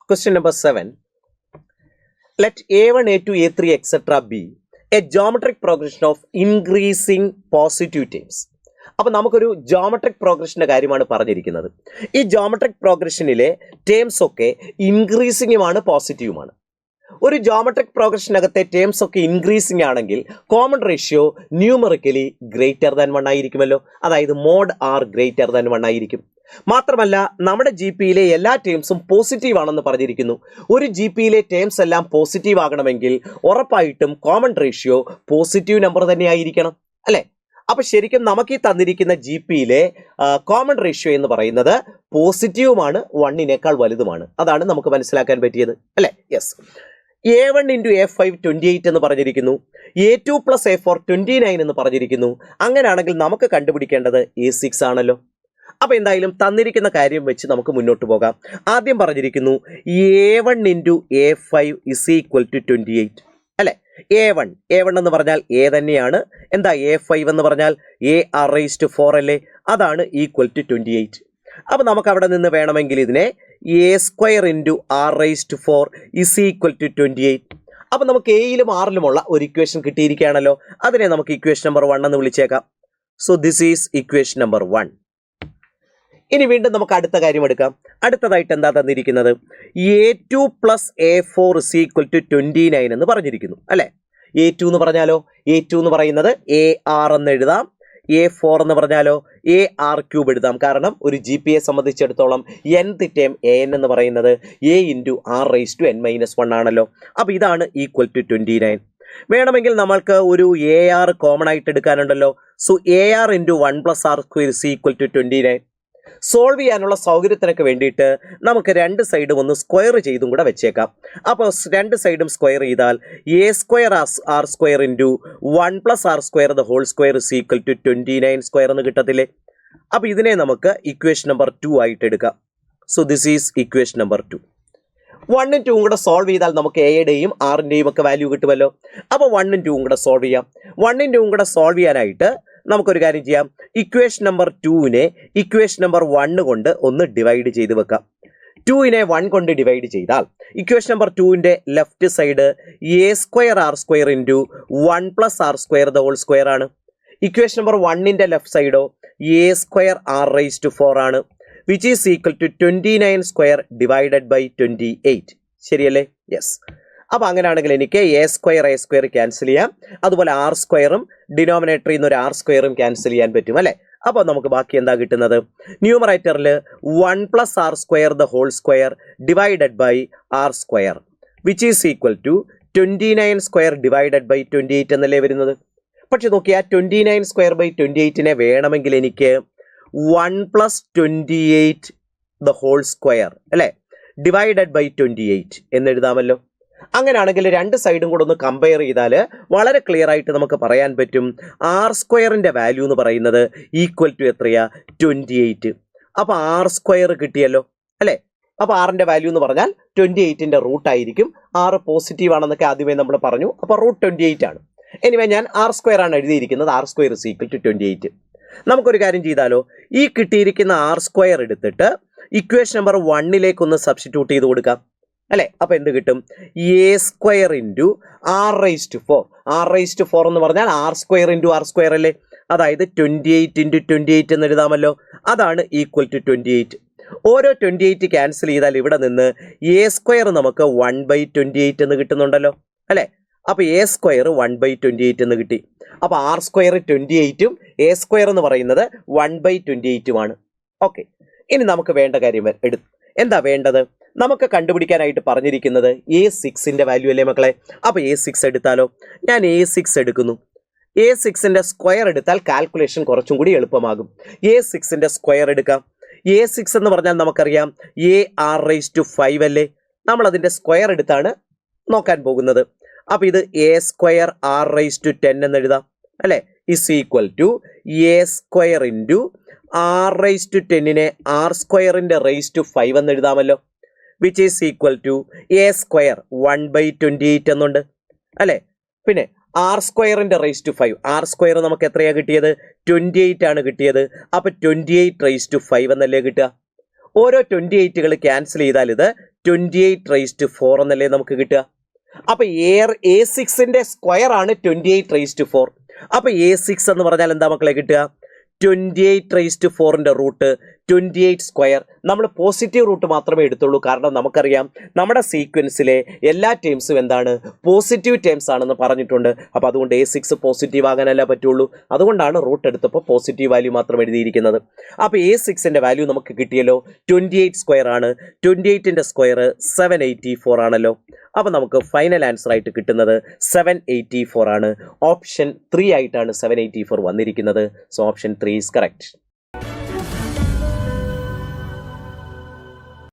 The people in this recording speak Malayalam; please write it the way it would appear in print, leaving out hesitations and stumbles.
Question number 7. Let A1, A2, A3, etc. be a geometric progression of increasing positive terms. അപ്പോൾ നമുക്കൊരു ജോമെട്രിക് പ്രോഗ്രഷൻ്റെ കാര്യമാണ് പറഞ്ഞിരിക്കുന്നത്. ഈ ജോമെട്രിക് പ്രോഗ്രഷനിലെ ടേംസ് ഒക്കെ ഇൻക്രീസിങ്ങുമാണ് പോസിറ്റീവുമാണ്. ഒരു ജോമെട്രിക് പ്രോഗ്രഷനകത്തെ ടേംസ് ഒക്കെ ഇൻക്രീസിങ് ആണെങ്കിൽ common ratio numerically greater than 1 ആയിരിക്കുമല്ലോ. അതായത് മോഡ് ആർ ഗ്രേറ്റർ ദാൻ 1 ആയിരിക്കും. മാത്രമല്ല നമ്മുടെ ജി പിയിലെ എല്ലാ ടേംസും പോസിറ്റീവ് ആണെന്ന് പറഞ്ഞിരിക്കുന്നു. ഒരു ജി പിയിലെ ടേംസ് എല്ലാം പോസിറ്റീവ് ആകണമെങ്കിൽ ഉറപ്പായിട്ടും കോമൺ റേഷ്യോ പോസിറ്റീവ് നമ്പർ തന്നെ ആയിരിക്കണം അല്ലേ. അപ്പൊ ശരിക്കും നമുക്ക് ഈ തന്നിരിക്കുന്ന ജി പിയിലെ കോമൺ റേഷ്യോ എന്ന് പറയുന്നത് പോസിറ്റീവുമാണ്, 1നേക്കാൾ വലുതുമാണ്. അതാണ് നമുക്ക് മനസ്സിലാക്കാൻ പറ്റിയത് അല്ലേ. യെസ്. A1 × A5 28 എന്ന് പറഞ്ഞിരിക്കുന്നു. A2 + A4 29 എന്ന് പറഞ്ഞിരിക്കുന്നു. അങ്ങനെയാണെങ്കിൽ നമുക്ക് കണ്ടുപിടിക്കേണ്ടത് A6 ആണല്ലോ. അപ്പൊ എന്തായാലും തന്നിരിക്കുന്ന കാര്യം വെച്ച് നമുക്ക് മുന്നോട്ട് പോകാം. ആദ്യം പറഞ്ഞിരിക്കുന്നു A1 × A5 = 28 അല്ലെ. A1 എന്ന് പറഞ്ഞാൽ A തന്നെയാണ്. എന്താ A5 എന്ന് പറഞ്ഞാൽ AR⁴ അല്ലേ. അതാണ് = 28. അപ്പൊ നമുക്ക് അവിടെ നിന്ന് വേണമെങ്കിൽ ഇതിനെ A² × R⁴ = 28. അപ്പൊ നമുക്ക് എയിലും ആറിലുമുള്ള ഒരു ഇക്വേഷൻ കിട്ടിയിരിക്കുകയാണല്ലോ. അതിനെ നമുക്ക് ഇക്വേഷൻ നമ്പർ 1 എന്ന് വിളിച്ചേക്കാം. So this is equation number 1. ഇനി വീണ്ടും നമുക്ക് അടുത്ത കാര്യം എടുക്കാം. അടുത്തതായിട്ട് എന്താ തന്നിരിക്കുന്നത്? A2 + A4 = 29 എന്ന് പറഞ്ഞിരിക്കുന്നു അല്ലെ. A2 എന്ന് പറഞ്ഞാലോ, A2 എന്ന് പറയുന്നത് AR എന്ന് എഴുതാം. A4 എന്ന് പറഞ്ഞാലോ AR³ എഴുതാം. കാരണം ഒരു ജി പിയെ സംബന്ധിച്ചിടത്തോളം nth ടേം AN എന്ന് പറയുന്നത് A × R⁻n−1 ആണല്ലോ. അപ്പൊ ഇതാണ് = 29. വേണമെങ്കിൽ നമ്മൾക്ക് ഒരു AR കോമൺ ആയിട്ട് എടുക്കാനുണ്ടല്ലോ. So AR × 1 + R² = 29. സോൾവ് ചെയ്യാനുള്ള സൗകര്യത്തിനൊക്കെ വേണ്ടിയിട്ട് നമുക്ക് രണ്ട് സൈഡും ഒന്ന് സ്ക്വയർ ചെയ്തും കൂടെ വെച്ചേക്കാം. അപ്പോൾ രണ്ട് സൈഡും സ്ക്വയർ ചെയ്താൽ A² R² × 1 + R² = 29² എന്ന് കിട്ടത്തില്ലേ. അപ്പോൾ ഇതിനെ നമുക്ക് ഇക്വേഷൻ നമ്പർ 2 ആയിട്ട് എടുക്കാം. So this is equation number 2. 1ഉം 2ഉം കൂടെ സോൾവ് ചെയ്താൽ നമുക്ക് എയുടെയും ആറിൻ്റെയും ഒക്കെ വാല്യൂ കിട്ടുമല്ലോ. അപ്പോൾ 1ഉം 2ഉം കൂടെ സോൾവ് ചെയ്യാം. 1ഉം 2ഉം കൂടെ സോൾവ് ചെയ്യാനായിട്ട് നമുക്കൊരു കാര്യം ചെയ്യാം. ഇക്വേഷൻ നമ്പർ 2നെ ഇക്വേഷൻ നമ്പർ 1 കൊണ്ട് ഒന്ന് ഡിവൈഡ് ചെയ്ത് വെക്കാം. 2നെ 1 കൊണ്ട് ഡിവൈഡ് ചെയ്താൽ ഇക്വേഷൻ നമ്പർ 2ന്റെ left side A² R² × 1 + R² ആണ്. ഇക്വേഷൻ നമ്പർ 1ന്റെ ലെഫ്റ്റ് സൈഡോ A² R⁴ ആണ്. which is equal to 29² divided by 28. ശരിയല്ലേ? യെസ്. അപ്പോൾ അങ്ങനെയാണെങ്കിൽ എനിക്ക് A² ക്യാൻസൽ ചെയ്യാം. അതുപോലെ R² ഡിനോമിനേറ്ററിൽ നിന്ന് ഒരു R² ക്യാൻസൽ ചെയ്യാൻ പറ്റും അല്ലേ. അപ്പോൾ നമുക്ക് ബാക്കി എന്താ കിട്ടുന്നത്? ന്യൂമറേറ്ററിൽ 1 + R² divided by R² which is equal to 29² divided by 28 എന്നല്ലേ വരുന്നത്. പക്ഷെ നോക്കിയാൽ 29² / 28നെ വേണമെങ്കിൽ എനിക്ക് 1 + 28² അല്ലേ ഡിവൈഡഡ് ബൈ 28 എന്ന് എഴുതാമല്ലോ. അങ്ങനെയാണെങ്കിൽ രണ്ട് സൈഡും കൂടെ ഒന്ന് കമ്പയർ ചെയ്താൽ വളരെ ക്ലിയർ ആയിട്ട് നമുക്ക് പറയാൻ പറ്റും R² വാല്യൂ എന്ന് പറയുന്നത് = എത്രയാ? 28. അപ്പോൾ R² കിട്ടിയല്ലോ അല്ലേ. അപ്പോൾ ആറിൻ്റെ വാല്യൂ എന്ന് പറഞ്ഞാൽ 28ന്റെ റൂട്ട് ആയിരിക്കും. R പോസിറ്റീവ് ആണെന്നൊക്കെ ആദ്യമേ നമ്മൾ പറഞ്ഞു. അപ്പോൾ √28 ആണ്. എനിവേ ഞാൻ R² ആണ് എഴുതിയിരിക്കുന്നത്. R² = 28. നമുക്കൊരു കാര്യം ചെയ്താലോ, ഈ കിട്ടിയിരിക്കുന്ന R² എടുത്തിട്ട് ഇക്വേഷൻ നമ്പർ 1ലേക്ക് ഒന്ന് സബ്സ്റ്റിറ്റ്യൂട്ട് ചെയ്ത് കൊടുക്കാം അല്ലേ. അപ്പോൾ എന്ത് കിട്ടും? A² × R⁴ എന്ന് പറഞ്ഞാൽ R² × R² അല്ലേ. അതായത് 28 × 28 എന്ന് എഴുതാമല്ലോ. അതാണ് = 28. ഓരോ 28 ക്യാൻസൽ ചെയ്താൽ ഇവിടെ നിന്ന് A² നമുക്ക് 1/28 എന്ന് കിട്ടുന്നുണ്ടല്ലോ അല്ലേ. അപ്പോൾ A² 1/28 എന്ന് കിട്ടി. അപ്പോൾ R² 28ഉം A² എന്ന് പറയുന്നത് 1/28ഉമാണ്. ഓക്കെ. ഇനി നമുക്ക് വേണ്ട കാര്യം എന്താ വേണ്ടത്? നമുക്ക് കണ്ടുപിടിക്കാനായിട്ട് പറഞ്ഞിരിക്കുന്നത് A6ന്റെ വാല്യൂ അല്ലേ മക്കളെ. അപ്പോൾ A6 എടുത്താലോ. ഞാൻ A6 എടുക്കുന്നു. A6ന്റെ സ്ക്വയർ എടുത്താൽ കാൽക്കുലേഷൻ കുറച്ചും കൂടി എളുപ്പമാകും. A6ന്റെ സ്ക്വയർ എടുക്കാം. A6 എന്ന് പറഞ്ഞാൽ നമുക്കറിയാം AR⁵ അല്ലേ. നമ്മൾ അതിൻ്റെ സ്ക്വയർ എടുത്താണ് നോക്കാൻ പോകുന്നത്. അപ്പോൾ ഇത് A² R⁻10 എന്ന് എഴുതാം അല്ലേ. = A² × R⁻10നെ R²ന്റെ R⁵ എന്ന് എഴുതാമല്ലോ. which is equal to A² 1/28 എന്നുണ്ട് അല്ലേ. പിന്നെ R²ന്റെ R⁵ R² നമുക്ക് എത്രയാണ് കിട്ടിയത്? 28 ആണ് കിട്ടിയത്. അപ്പോൾ 28⁵ എന്നല്ലേ കിട്ടുക. ഓരോ 28കൾ ക്യാൻസൽ ചെയ്താൽ ഇത് 28⁴ എന്നല്ലേ നമുക്ക് കിട്ടുക. അപ്പൊ A6ന്റെ സ്ക്വയർ ആണ് 28⁴. അപ്പൊ A6 എന്ന് പറഞ്ഞാൽ എന്താ മക്കളെ കിട്ടുക? 28⁴ റൂട്ട് 28 സ്ക്വയർ. നമ്മൾ പോസിറ്റീവ് റൂട്ട് മാത്രമേ എടുത്തുള്ളൂ, കാരണം നമുക്കറിയാം നമ്മുടെ സീക്വൻസിലെ എല്ലാ ടേംസും എന്താണ്? പോസിറ്റീവ് ടേംസ് ആണെന്ന് പറഞ്ഞിട്ടുണ്ട്. അപ്പോൾ അതുകൊണ്ട് A6 പോസിറ്റീവ് ആകാനല്ല പറ്റുള്ളൂ, അതുകൊണ്ടാണ് റൂട്ട് എടുത്തപ്പോൾ പോസിറ്റീവ് വാല്യൂ മാത്രം എഴുതിയിരിക്കുന്നത്. അപ്പോൾ A6ന്റെ വാല്യൂ നമുക്ക് കിട്ടിയല്ലോ, 28 സ്ക്വയർ ആണ്. 28ന്റെ സ്ക്വയർ 784 ആണല്ലോ. അപ്പോൾ നമുക്ക് ഫൈനൽ ആൻസർ ആയിട്ട് കിട്ടുന്നത് 784 ആണ്. ഓപ്ഷൻ 3 ആയിട്ടാണ് 784 വന്നിരിക്കുന്നത്. So option 3 is correct.